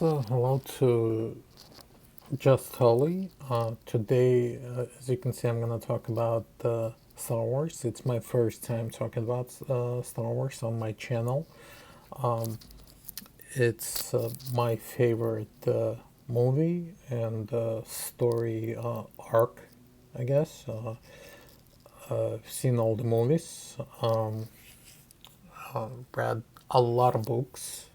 Hello to Just Holly. Today, as you can see, I'm going to talk about Star Wars. It's my first time talking about Star Wars on my channel. Um, it's my favorite movie and story arc, I guess. I've seen all the movies, read a lot of books.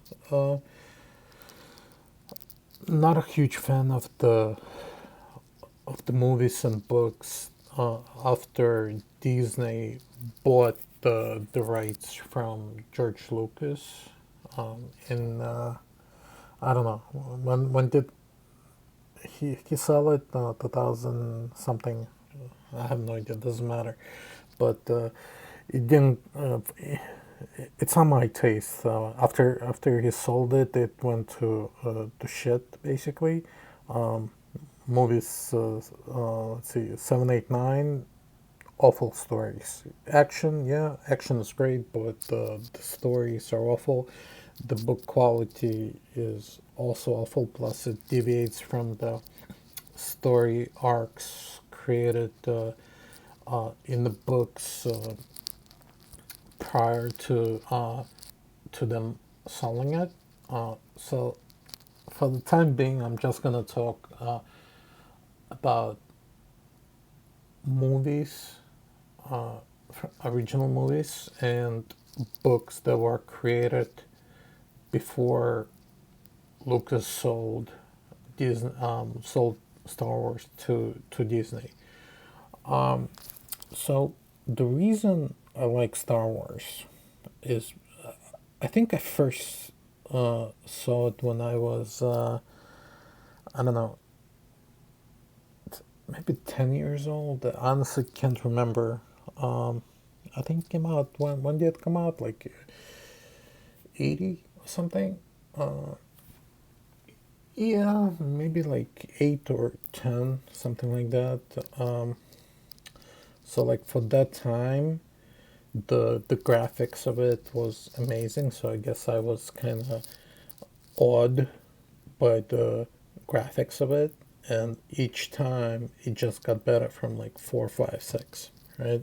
Not a huge fan of the movies and books after Disney bought the rights from George Lucas. In I don't know when did he sell it? 2000 something. I have no idea. Doesn't matter. But it didn't. It's not my taste. After he sold it, it went to shit basically. Um, Movies. Let's see, 7, 8, 9. Awful stories. Action, yeah, action is great, but the stories are awful. The book quality is also awful. Plus, it deviates from the story arcs created in the books prior to them selling it. So, for the time being, I'm just gonna talk about movies, uh, original movies, and books that were created before Lucas sold Star Wars to Disney. Um, so the reason I like Star Wars is I think I first saw it when I was I don't know, maybe 10 years old. I honestly can't remember. Um, I think it came out when did it come out? Like 80 or something. Uh, yeah, maybe like 8 or 10, something like that. So like for that time, the graphics of it was amazing. So I guess I was kind of awed by the graphics of it, and each time it just got better from like 4, 5, 6, right?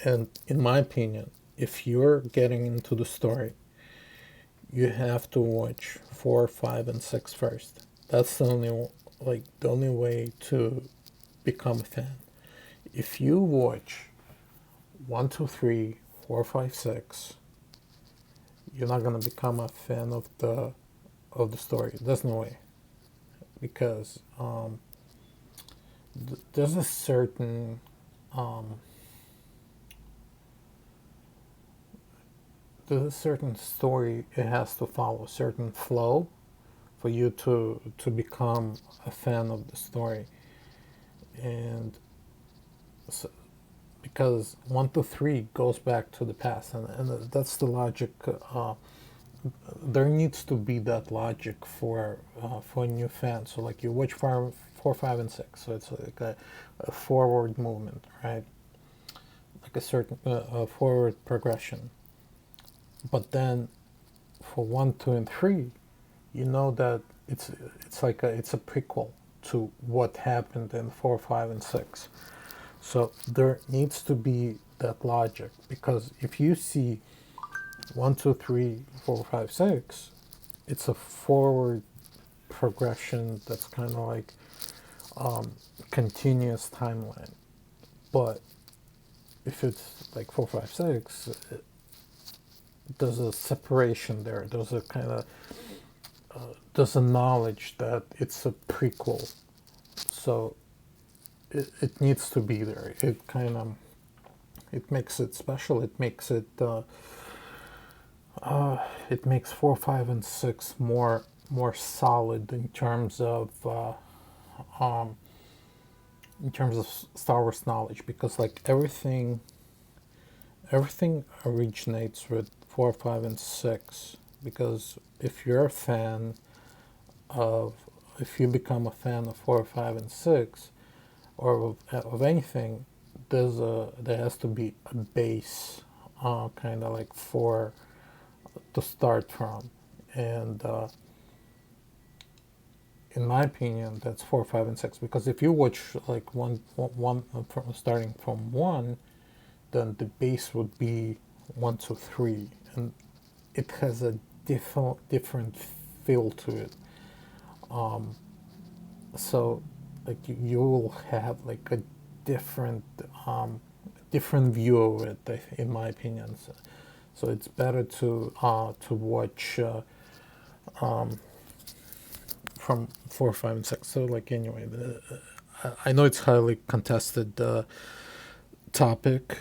And in my opinion, if you're getting into the story, you have to watch 4, 5, and 6 first. That's the only way to become a fan. If you watch 1, 2, 3, 4, 5, 6, you're not gonna become a fan of the story. There's no way, because there's a certain um, story it has to follow, a certain flow for you to become a fan of the story. And so, because 1 to 3 goes back to the past, and that's the logic. There needs to be that logic for a new fan. So like you watch 4, 5, and 6, so it's like a forward movement, right? Like a certain forward progression. But then for 1, 2, and 3, you know that it's a prequel to what happened in 4, 5, and 6. So there needs to be that logic, because if you see 1, 2, 3, 4, 5, 6, it's a forward progression that's kind of like continuous timeline. But if it's like 4, 5, 6, there's a separation there. There's a knowledge that it's a prequel, so it needs to be there. It makes it special. It makes 4, 5, and 6 more solid um, in terms of Star Wars knowledge, because like everything originates with 4, 5, and 6. Because of if you become a fan of 4, 5, and 6, or of anything, there has to be a base, kind of like for to start from. And in my opinion, that's 4, 5, and 6. Because if you watch like one from starting from one, then the base would be 1, 2, 3, and it has a different feel to it. So like you will have like a different different view of it, in my opinion. So it's better to watch from 4, 5, and 6. So like anyway, I know it's highly contested topic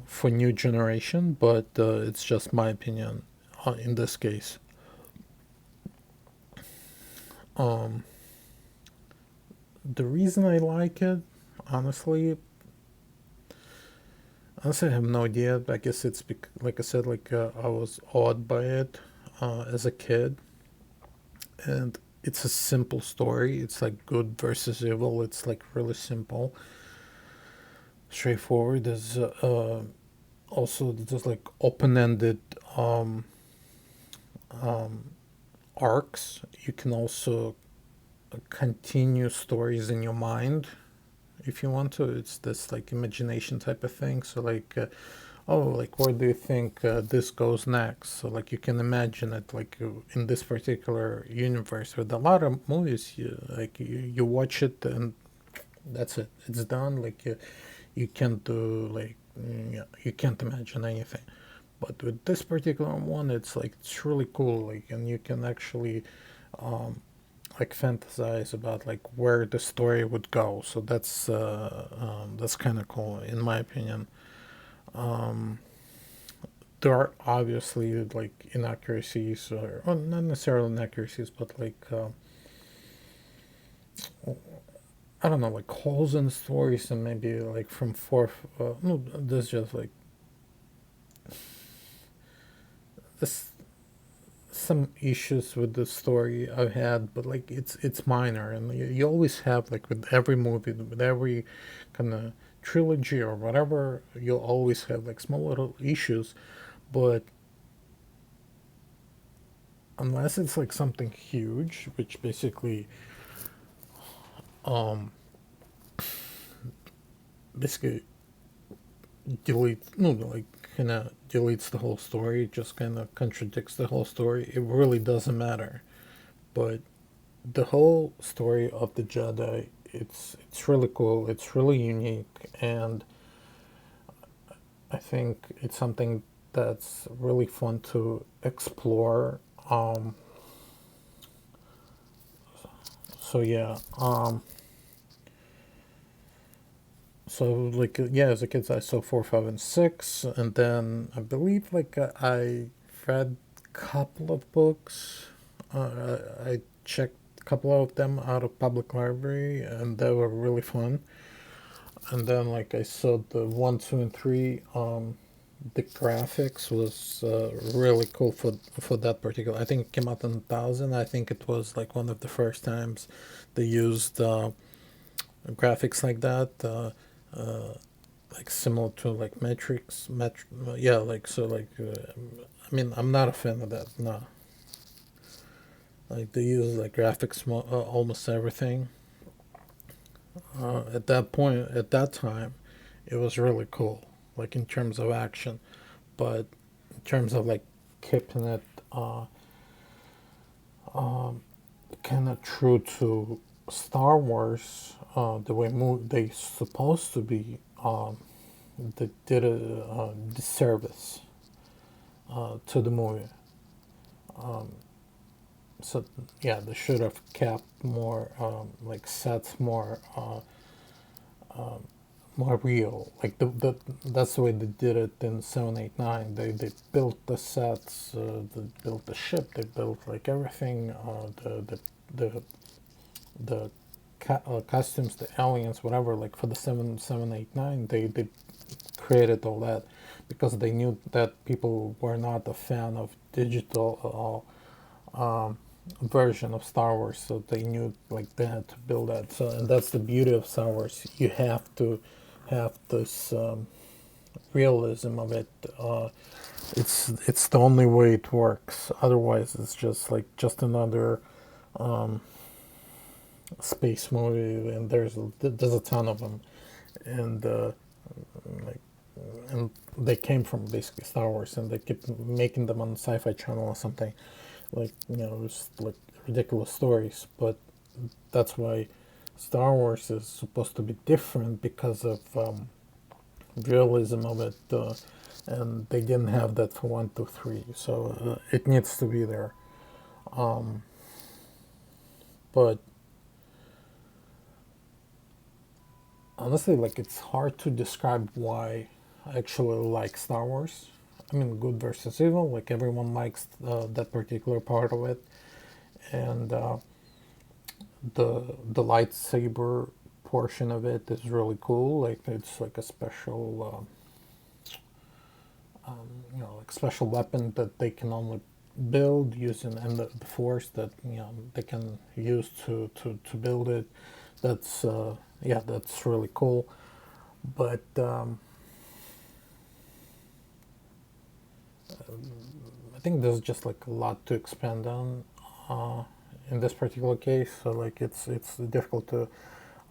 for new generation, but it's just my opinion in this case. Um, the reason I like it, honestly, honestly, I have no idea. I guess it's like I said, like I was awed by it as a kid, and it's a simple story. It's like good versus evil. It's like really simple, straightforward. There's also just like open-ended arcs. You can also continue stories in your mind if you want to. It's this like imagination type of thing. So like oh, like where do you think this goes next? So like you can imagine it like in this particular universe. With a lot of movies, you watch it and that's it, it's done. Like you can't do like yeah, you can't imagine anything. But with this particular one, it's like it's really cool. Like, and you can actually like fantasize about like where the story would go. So that's kind of cool in my opinion. There are obviously like inaccuracies, or well, not necessarily inaccuracies, but like I don't know, like holes in stories, and maybe like from fourth. No, there's just like this some issues with the story I've had, but like it's minor, and you always have like with every movie, with every kind of trilogy or whatever, you'll always have like small little issues, but unless it's like something huge, which basically basically deletes no like kind of deletes the whole story, it just kind of contradicts the whole story, it really doesn't matter. But the whole story of the Jedi, it's really cool, it's really unique, and I think it's something that's really fun to explore. So yeah, so like yeah, as a kid I saw 4, 5, and 6, and then I believe like I read a couple of books. I checked a couple of them out of public library, and they were really fun. And then like I saw the 1, 2, and 3. The graphics was really cool for that particular. I think it came out in 2000. I think it was like one of the first times they used graphics like that. Like similar to like yeah, like so like I mean, I'm not a fan of that, no. Like they use like graphics almost everything. At that point, at that time, it was really cool, like in terms of action, but in terms of like keeping it kind of true to Star Wars, the way they supposed to be, they did a disservice to the movie. So yeah, they should have kept more like sets more real. Like the that's the way they did it in 7, 8, 9. They built the sets, they built the ship, they built like everything, the the costumes, the aliens, whatever. Like for the 7, 8, 9, they created all that because they knew that people were not a fan of digital version of Star Wars, so they knew like they had to build that. So, and that's the beauty of Star Wars. You have to have this realism of it. It's the only way it works. Otherwise, it's just like just another space movie, and there's a ton of them, and like and they came from basically Star Wars, and they kept making them on the Sci-Fi Channel or something, like just like ridiculous stories. But that's why Star Wars is supposed to be different because of realism of it, and they didn't have that for 1, 2, 3, so it needs to be there. But honestly, like it's hard to describe why I actually like Star Wars. I mean, good versus evil. Like everyone likes that particular part of it, and the lightsaber portion of it is really cool. Like it's like a special, like special weapon that they can only build using, and the force that they can use to build it. That's yeah, that's really cool. But I think there's just like a lot to expand on uh, in this particular case. So like it's difficult to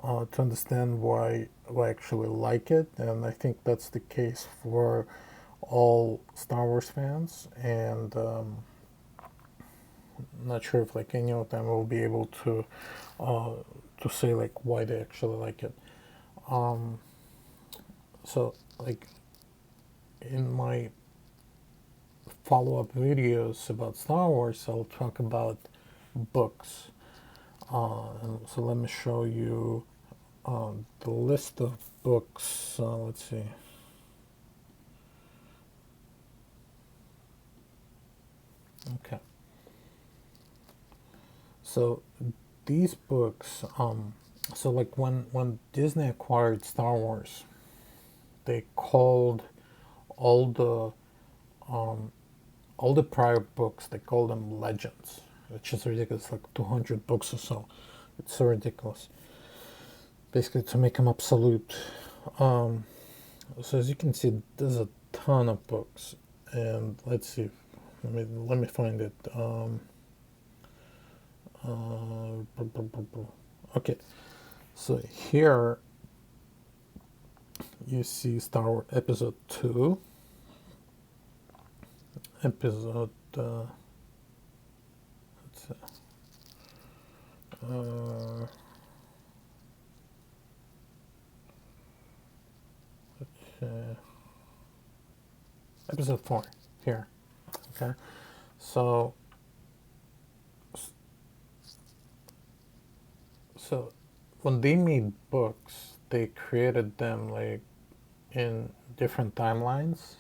understand why I actually like it, and I think that's the case for all Star Wars fans. And not sure if like any of them will be able uh, to say like why they actually like it. Um, so like in my follow-up videos about Star Wars, I'll talk about books. So let me show you the list of books. Let's see. Okay. So these books, so like when Disney acquired Star Wars, they called all the all the prior books, they call them legends, which is ridiculous, like 200 books or so. It's so ridiculous. Basically, to make them absolute. Um, so as you can see, there's a ton of books, and let's see. Let me find it. Okay, so here you see Star Wars Episode 2, Episode. Let's see, uh, uh, Episode 4 here. Okay, so so when they made books, they created them like in different timelines.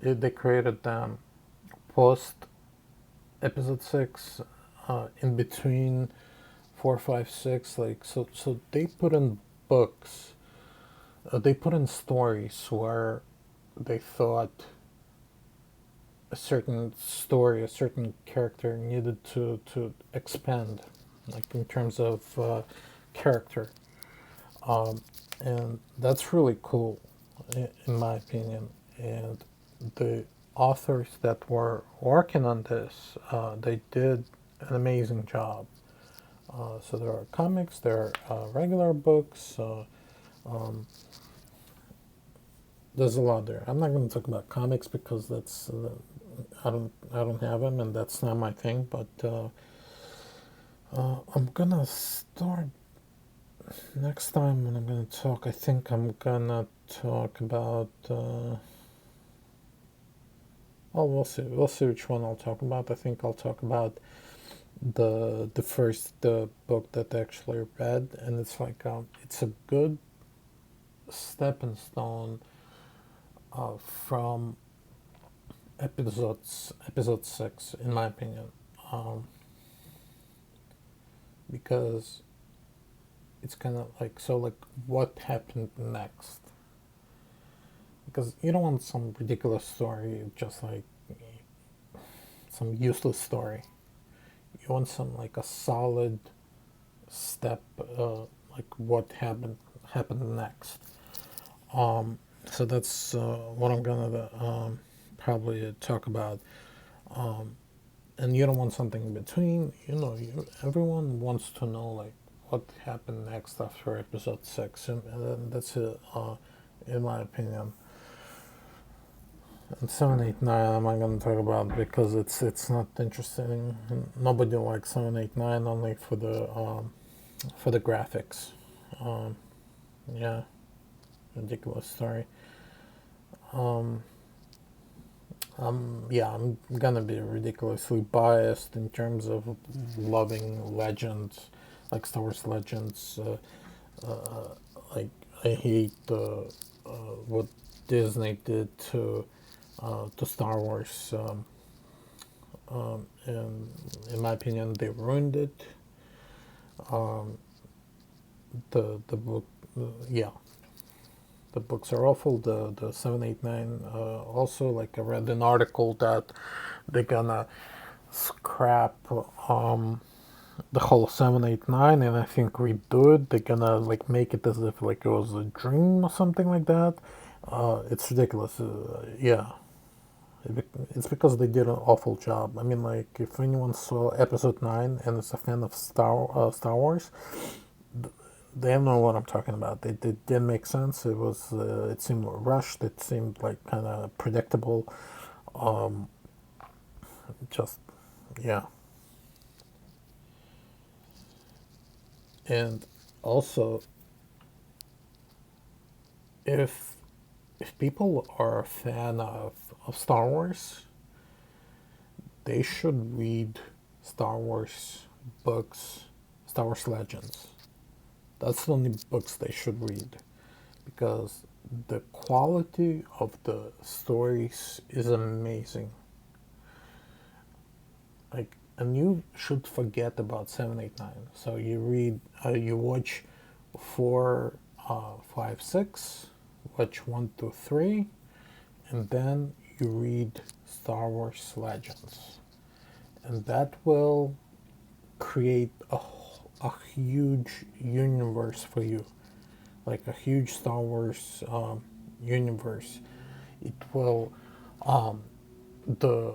They created them post Episode 6, in between 4, 5, 6. Like so they put in books. They put in stories where they thought a certain story, a certain character needed to expand, like in terms of character, um, and that's really cool, in my opinion. And the authors that were working on this, they did an amazing job. So there are comics, there are regular books. There's a lot there. I'm not going to talk about comics because that's I don't have them, and that's not my thing. But I'm gonna start next time when I'm gonna talk. I think I'm gonna talk about. Oh, we'll see. We'll see which one I'll talk about. I think I'll talk about the first book that I actually read, and it's like it's a good stepping stone from episode 6, in my opinion, um, because it's kind of like, so like what happened next, because you don't want some ridiculous story, just like some useless story. You want some like a solid step, like what happened next. So that's what I'm gonna probably talk about. And you don't want something in between. Everyone wants to know like what happened next after episode 6, and that's it, in my opinion. And 7, 8, 9 I'm not gonna talk about because it's not interesting. Nobody likes 7, 8, 9 only for the graphics. Um, yeah, ridiculous story. Um, yeah, I'm gonna be ridiculously biased in terms of loving legends, like Star Wars Legends. Like I hate what Disney did to Star Wars. And in my opinion, they ruined it. Um, the book, yeah, the books are awful. The 7, 8, 9. Also, like I read an article that they're gonna scrap the whole 7, 8, 9, and I think redo it. They're gonna like make it as if like it was a dream or something like that. It's ridiculous. Yeah, it's because they did an awful job. I mean, like if anyone saw Episode 9 and is a fan of Star Wars, they know what I'm talking about. It didn't make sense. It seemed rushed. It seemed like kind of predictable. Um, just yeah. And also, if people are a fan of Star Wars, they should read Star Wars books, Star Wars Legends. That's the only books they should read because the quality of the stories is amazing. Like, and you should forget about 7, 8, 9. So you watch 4, 5, 6, watch 1, 2, 3, and then you read Star Wars Legends, and that will create a huge universe for you, like a huge Star Wars universe. It will the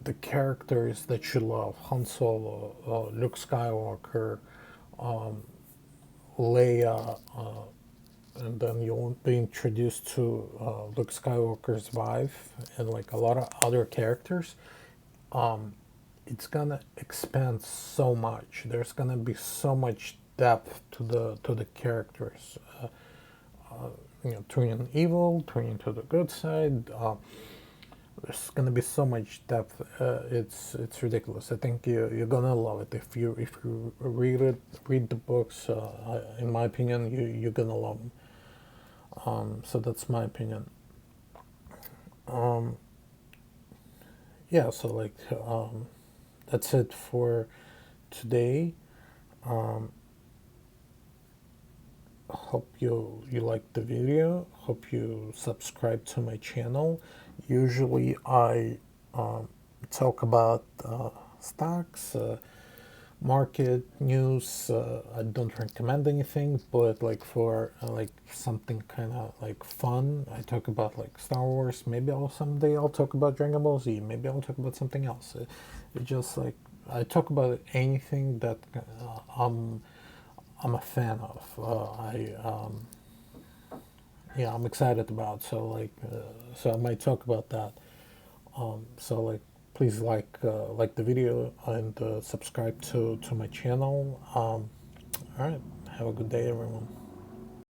the characters that you love: Han Solo, Luke Skywalker, Leia, and then you'll be introduced to Luke Skywalker's wife and like a lot of other characters. It's gonna expand so much. There's gonna be so much depth to the characters. Turning evil, turning to the good side. There's gonna be so much depth. It's ridiculous. I think you're gonna love it if you read the books. In my opinion, you're gonna love them. So that's my opinion. Um, yeah. So like that's it for today. Um, Hope you liked the video. Hope you subscribe to my channel. Usually I talk about stocks, market news. I don't recommend anything, but like for like something kind of like fun, I talk about like Star Wars. Maybe someday I'll talk about Dragon Ball Z. Maybe I'll talk about something else. It just like I talk about anything that I'm a fan of. I'm excited about. So I might talk about that. So like, please like the video and subscribe to my channel. All right, have a good day, everyone.